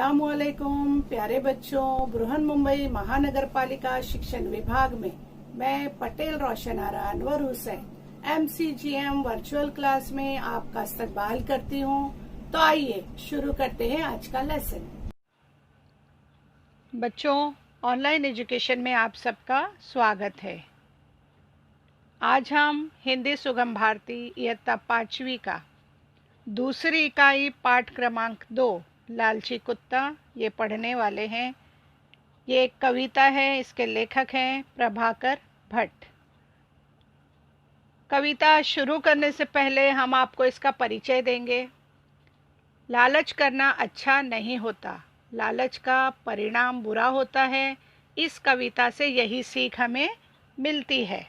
अस्सलामुअलैकुम प्यारे बच्चों, बृहन मुंबई महानगर पालिका शिक्षण विभाग में मैं Patel Roshan Ara Anwar Hussain MCGM virtual class में आपका इस्तकबाल करती हूँ। तो आइए शुरू करते हैं आज का लेसन। बच्चों, ऑनलाइन एजुकेशन में आप सबका स्वागत है। आज हम हिंदी सुगम भारती इयत्ता 5वीं का दूसरी इकाई पाठ क्रमांक 2 लालची कुत्ता ये पढ़ने वाले हैं। ये एक कविता है, इसके लेखक हैं प्रभाकर भट्ट। कविता शुरू करने से पहले हम आपको इसका परिचय देंगे। लालच करना अच्छा नहीं होता, लालच का परिणाम बुरा होता है। इस कविता से यही सीख हमें मिलती है।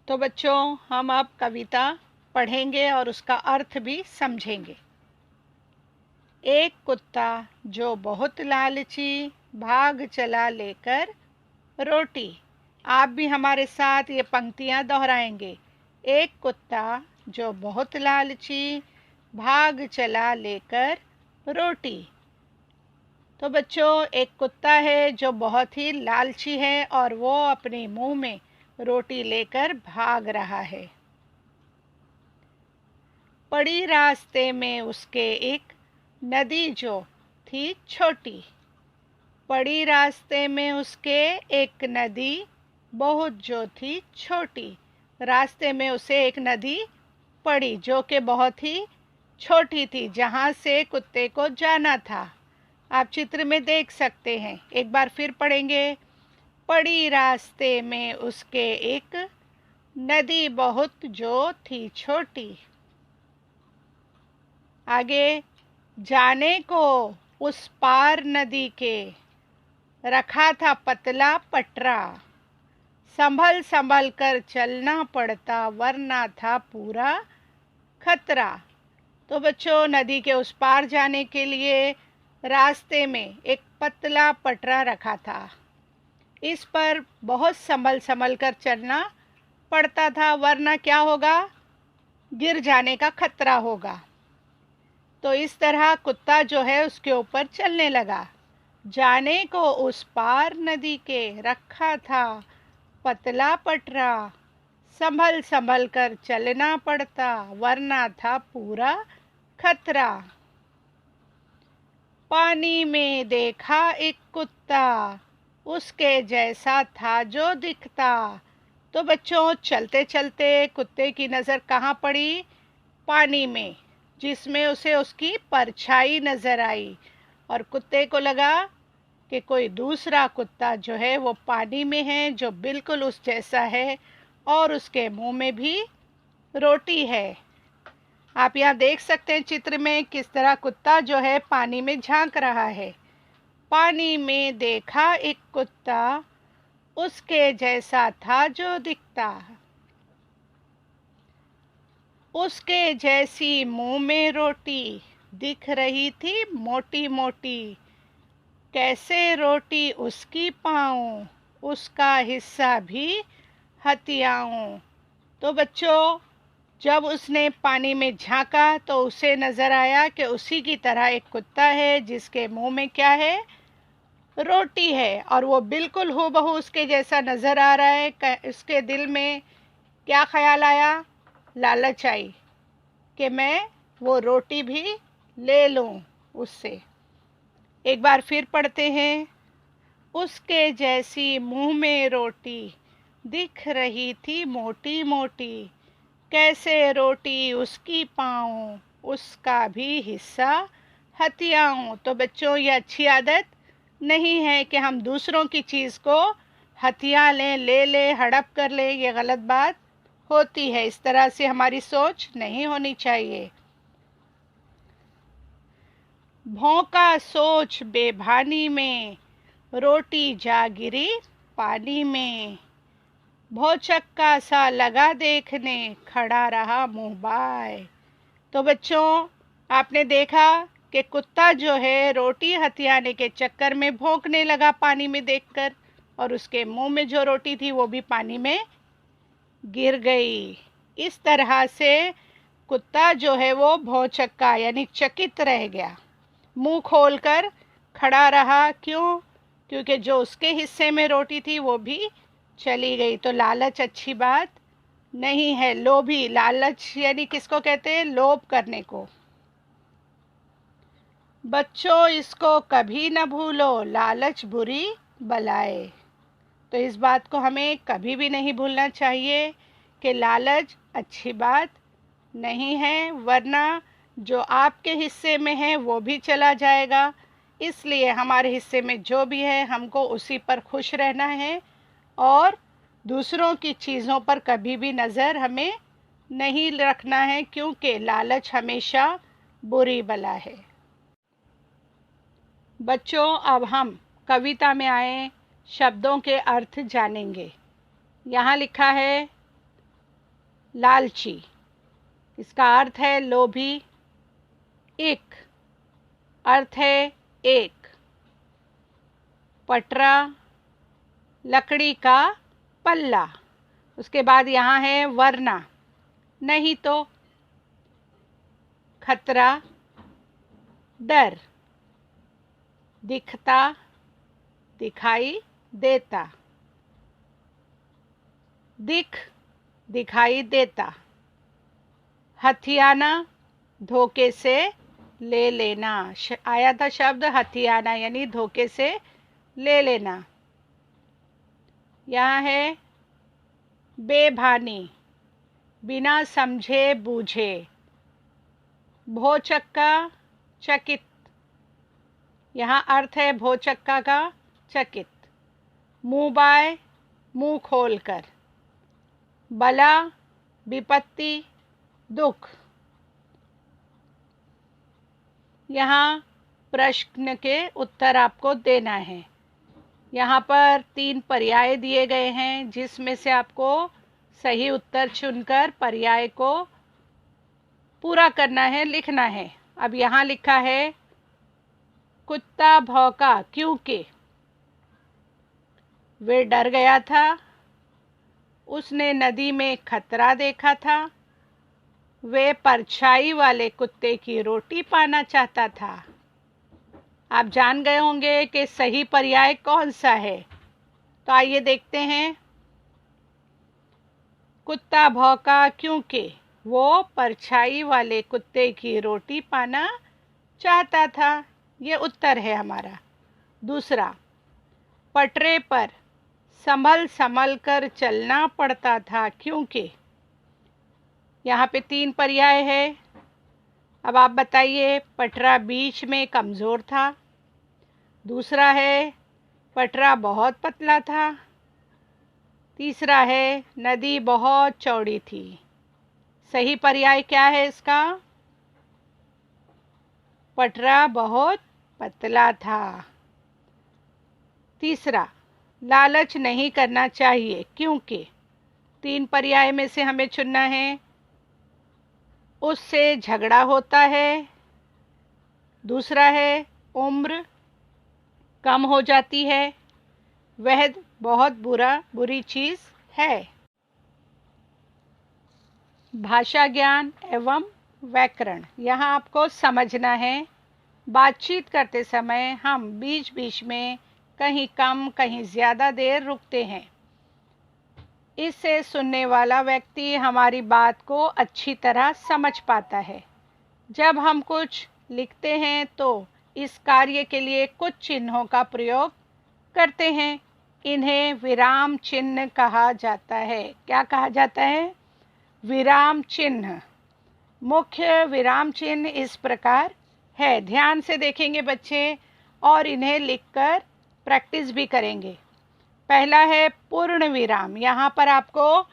तो बच्चों, हम अब कविता पढ़ेंगे और उसका अर्थ भी समझेंगे। एक कुत्ता जो बहुत लालची भाग चला लेकर रोटी। आप भी हमारे साथ ये पंक्तियां दोहराएंगे। एक कुत्ता जो बहुत लालची भाग चला लेकर रोटी। तो बच्चों, एक कुत्ता है जो बहुत ही लालची है और वो अपने मुंह में रोटी लेकर भाग रहा है। पड़ी रास्ते में उसके एक नदी जो थी छोटी। पड़ी रास्ते में उसके एक नदी बहुत जो थी छोटी। रास्ते में उसे एक नदी पड़ी जो कि बहुत ही छोटी थी, जहाँ से कुत्ते को जाना था। आप चित्र में देख सकते हैं। एक बार फिर पढ़ेंगे। पड़ी रास्ते में उसके एक नदी बहुत जो थी छोटी। आगे, जाने को उस पार नदी के रखा था पतला पटरा। संभल संभल कर चलना पड़ता वरना था पूरा खतरा। तो बच्चों, नदी के उस पार जाने के लिए रास्ते में एक पतला पटरा रखा था। इस पर बहुत संभल संभल कर चलना पड़ता था, वरना क्या होगा? गिर जाने का खतरा होगा। तो इस तरह कुत्ता जो है उसके ऊपर चलने लगा। जाने को उस पार नदी के रखा था पतला पटरा। संभल संभल कर चलना पड़ता वरना था पूरा खतरा। पानी में देखा एक कुत्ता उसके जैसा था जो दिखता। तो बच्चों, चलते चलते कुत्ते की नज़र कहाँ पड़ी? पानी में, जिसमें उसे उसकी परछाई नजर आई और कुत्ते को लगा कि कोई दूसरा कुत्ता जो है वो पानी में है, जो बिल्कुल उस जैसा है और उसके मुंह में भी रोटी है। आप यहाँ देख सकते हैं चित्र में किस तरह कुत्ता जो है पानी में झांक रहा है। पानी में देखा एक कुत्ता उसके जैसा था जो दिखता। उसके जैसी मुंह में रोटी दिख रही थी मोटी मोटी। कैसे रोटी उसकी पाऊं, उसका हिस्सा भी हथियाऊं। तो बच्चों, जब उसने पानी में झांका तो उसे नजर आया कि उसी की तरह एक कुत्ता है जिसके मुंह में क्या है? रोटी है, और वो बिल्कुल हूबहू उसके जैसा नजर आ रहा है। उसके दिल में क्या ख्याल आया? लालच आई कि मैं वो रोटी भी ले लूं उससे। एक बार फिर पढ़ते हैं। उसके जैसी मुंह में रोटी दिख रही थी मोटी मोटी। कैसे रोटी उसकी पाऊं, उसका भी हिस्सा हथियाऊं। तो बच्चों, ये अच्छी आदत नहीं है कि हम दूसरों की चीज़ को हथिया लें, ले लें, हड़प कर लें। ये गलत बात होती है। इस तरह से हमारी सोच नहीं होनी चाहिए। भौंका सोच बेभानी में रोटी जा गिरी पानी में। भौचक्का सा लगा देखने खड़ा रहा मुंह बाय। तो बच्चों, आपने देखा कि कुत्ता जो है रोटी हथियाने के चक्कर में भौंकने लगा पानी में देखकर, और उसके मुंह में जो रोटी थी वो भी पानी में गिर गई। इस तरह से कुत्ता जो है वो भौचक्का यानी चकित रह गया। मुंह खोलकर खड़ा रहा। क्यों? क्योंकि जो उसके हिस्से में रोटी थी वो भी चली गई। तो लालच अच्छी बात नहीं है। लोभी, लालच यानी किसको कहते हैं? लोभ करने को। बच्चों इसको कभी न भूलो, लालच बुरी बलाए। तो इस बात को हमें कभी भी नहीं भूलना चाहिए कि लालच अच्छी बात नहीं है, वरना जो आपके हिस्से में है वो भी चला जाएगा। इसलिए हमारे हिस्से में जो भी है हमको उसी पर खुश रहना है और दूसरों की चीज़ों पर कभी भी नज़र हमें नहीं रखना है, क्योंकि लालच हमेशा बुरी बला है। बच्चों अब हम कविता में आए शब्दों के अर्थ जानेंगे। यहाँ लिखा है लालची, इसका अर्थ है लोभी। एक अर्थ है एक। पटरा, लकड़ी का पल्ला। उसके बाद यहाँ है वरना, नहीं तो। खतरा, डर। दिखता, दिखाई देता। दिख, दिखाई देता। हथियाना, धोखे से ले लेना। आया था शब्द हथियाना यानी धोखे से ले लेना। यहाँ है बेभानी, बिना समझे बूझे। भौचक्का, चकित। यहाँ अर्थ है भौचक्का का चकित। मुँह बाय, मुँह खोलकर। बला, विपत्ति, दुख। यहाँ प्रश्न के उत्तर आपको देना है। यहाँ पर 3 पर्याय दिए गए हैं जिसमें से आपको सही उत्तर चुनकर पर्याय को पूरा करना है, लिखना है। अब यहाँ लिखा है कुत्ता भौंका क्योंकि वे डर गया था, उसने नदी में खतरा देखा था, वे परछाई वाले कुत्ते की रोटी पाना चाहता था। आप जान गए होंगे कि सही पर्याय कौन सा है, तो आइए देखते हैं। कुत्ता भौंका क्योंकि वो परछाई वाले कुत्ते की रोटी पाना चाहता था, ये उत्तर है हमारा। दूसरा, पटरे पर संभल संभल कर चलना पड़ता था क्योंकि, यहाँ पे 3 पर्याय है। अब आप बताइए, पटरा बीच में कमज़ोर था। दूसरा है पटरा बहुत पतला था। तीसरा है नदी बहुत चौड़ी थी। सही पर्याय क्या है इसका? पटरा बहुत पतला था। तीसरा, लालच नहीं करना चाहिए क्योंकि 3 पर्याय में से हमें चुनना है। उससे झगड़ा होता है। दूसरा है उम्र कम हो जाती है। वह बहुत बुरी चीज़ है। भाषा ज्ञान एवं व्याकरण यहाँ आपको समझना है। बातचीत करते समय हम बीच बीच में कहीं कम कहीं ज़्यादा देर रुकते हैं। इससे सुनने वाला व्यक्ति हमारी बात को अच्छी तरह समझ पाता है। जब हम कुछ लिखते हैं तो इस कार्य के लिए कुछ चिन्हों का प्रयोग करते हैं। इन्हें विराम चिन्ह कहा जाता है। क्या कहा जाता है? विराम चिन्ह। मुख्य विराम चिन्ह इस प्रकार है, ध्यान से देखेंगे बच्चे और इन्हें लिखकर प्रैक्टिस भी करेंगे। पहला है पूर्ण विराम, यहाँ पर आपको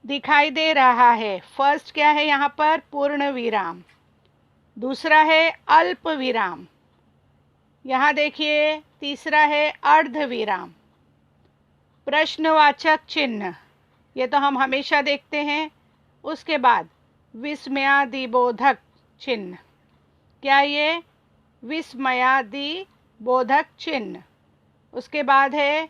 दिखाई दे रहा है। फर्स्ट क्या है यहाँ पर? पूर्ण विराम। दूसरा है अल्प विराम, यहाँ देखिए। तीसरा है अर्ध विराम। प्रश्नवाचक चिन्ह, ये तो हम हमेशा देखते हैं। उसके बाद विस्मयादिबोधक चिन्ह, क्या ये? विस्मयादिबोधक चिन्ह। उसके बाद है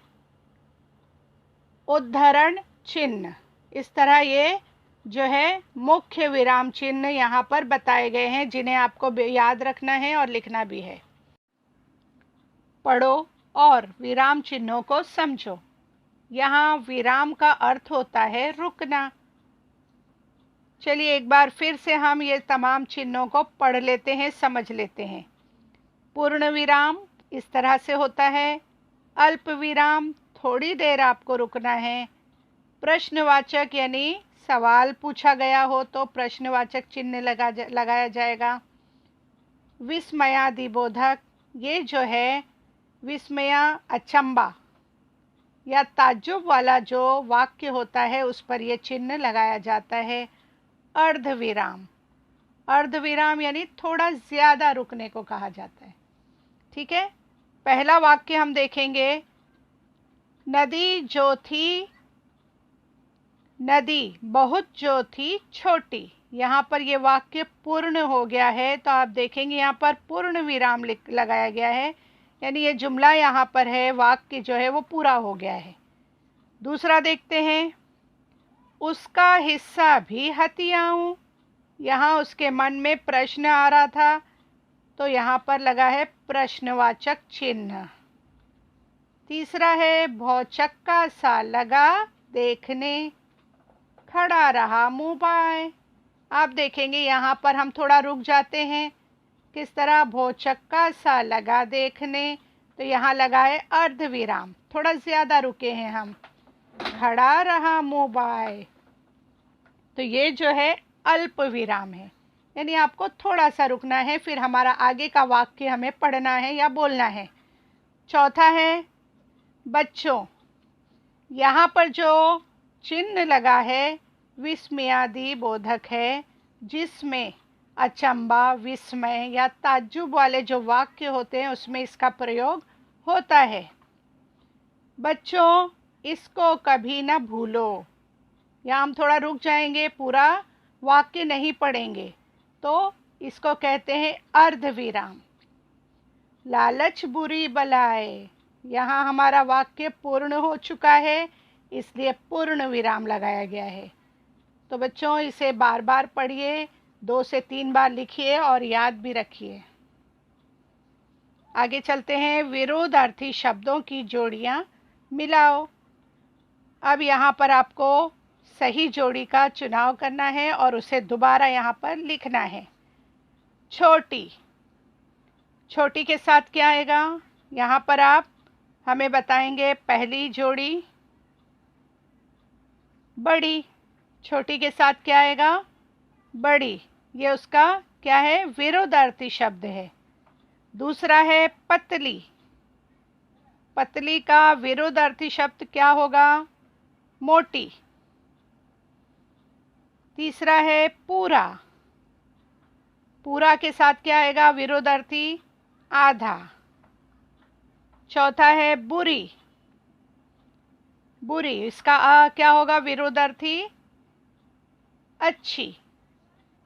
उद्धरण चिन्ह। इस तरह ये जो है मुख्य विराम चिन्ह यहाँ पर बताए गए हैं, जिन्हें आपको याद रखना है और लिखना भी है। पढ़ो और विराम चिन्हों को समझो। यहाँ विराम का अर्थ होता है रुकना। चलिए एक बार फिर से हम ये तमाम चिन्हों को पढ़ लेते हैं, समझ लेते हैं। पूर्ण विराम इस तरह से होता है। अल्प विराम, थोड़ी देर आपको रुकना है। प्रश्नवाचक यानी सवाल पूछा गया हो तो प्रश्नवाचक चिन्ह लगाया जाएगा। विस्मयादिबोधक, ये जो है विस्मया अचंबा या ताज्जुब वाला जो वाक्य होता है उस पर यह चिन्ह लगाया जाता है। अर्धविराम, अर्धविराम यानी थोड़ा ज़्यादा रुकने को कहा जाता है। ठीक है, पहला वाक्य हम देखेंगे। नदी जो थी, नदी बहुत जो थी छोटी। यहाँ पर ये वाक्य पूर्ण हो गया है, तो आप देखेंगे यहाँ पर पूर्ण विराम लगाया गया है, यानी ये जुमला यहाँ पर है, वाक्य जो है वो पूरा हो गया है। दूसरा देखते हैं। उसका हिस्सा भी हथियाऊं, यहाँ उसके मन में प्रश्न आ रहा था तो यहाँ पर लगा है प्रश्नवाचक चिन्ह। तीसरा है भौचक्का सा लगा देखने, खड़ा रहा मुँह बाएं। आप देखेंगे यहाँ पर हम थोड़ा रुक जाते हैं। किस तरह, भौचक्का सा लगा देखने, तो यहाँ लगा है अर्धविराम, थोड़ा ज़्यादा रुके हैं हम। खड़ा रहा मुँह बाएं, तो ये जो है अल्प विराम है, यानी आपको थोड़ा सा रुकना है, फिर हमारा आगे का वाक्य हमें पढ़ना है या बोलना है। चौथा है बच्चों, यहाँ पर जो चिन्ह लगा है विस्मयादि बोधक है, जिसमें अचंबा, विस्मय या ताज्जुब वाले जो वाक्य होते हैं उसमें इसका प्रयोग होता है। बच्चों इसको कभी न भूलो, यहाँ हम थोड़ा रुक जाएंगे, पूरा वाक्य नहीं पढ़ेंगे, तो इसको कहते हैं अर्धविराम। लालच बुरी बलाए, यहाँ हमारा वाक्य पूर्ण हो चुका है, इसलिए पूर्ण विराम लगाया गया है। तो बच्चों इसे बार बार पढ़िए, 2 से 3 बार लिखिए और याद भी रखिए। आगे चलते हैं। विरोधार्थी शब्दों की जोड़ियाँ मिलाओ। अब यहाँ पर आपको सही जोड़ी का चुनाव करना है और उसे दोबारा यहाँ पर लिखना है। छोटी, छोटी के साथ क्या आएगा, यहाँ पर आप हमें बताएंगे पहली जोड़ी। बड़ी, छोटी के साथ क्या आएगा, बड़ी, ये उसका क्या है, विरोधार्थी शब्द है। दूसरा है पतली, पतली का विरोधार्थी शब्द क्या होगा, मोटी। तीसरा है पूरा, पूरा के साथ क्या आएगा विरोधार्थी, आधा। चौथा है बुरी, बुरी, इसका क्या होगा विरोधार्थी, अच्छी।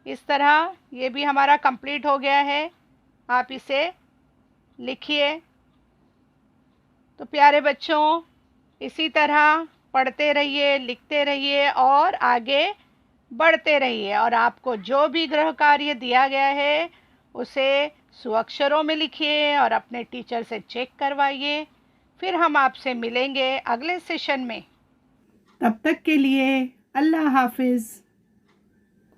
इस तरह ये भी हमारा कंप्लीट हो गया है, आप इसे लिखिए। तो प्यारे बच्चों इसी तरह पढ़ते रहिए, लिखते रहिए और आगे बढ़ते रहिए, और आपको जो भी गृह कार्य दिया गया है उसे स्वअक्षरों में लिखिए और अपने टीचर से चेक करवाइए। फिर हम आपसे मिलेंगे अगले सेशन में। तब तक के लिए अल्लाह हाफिज़।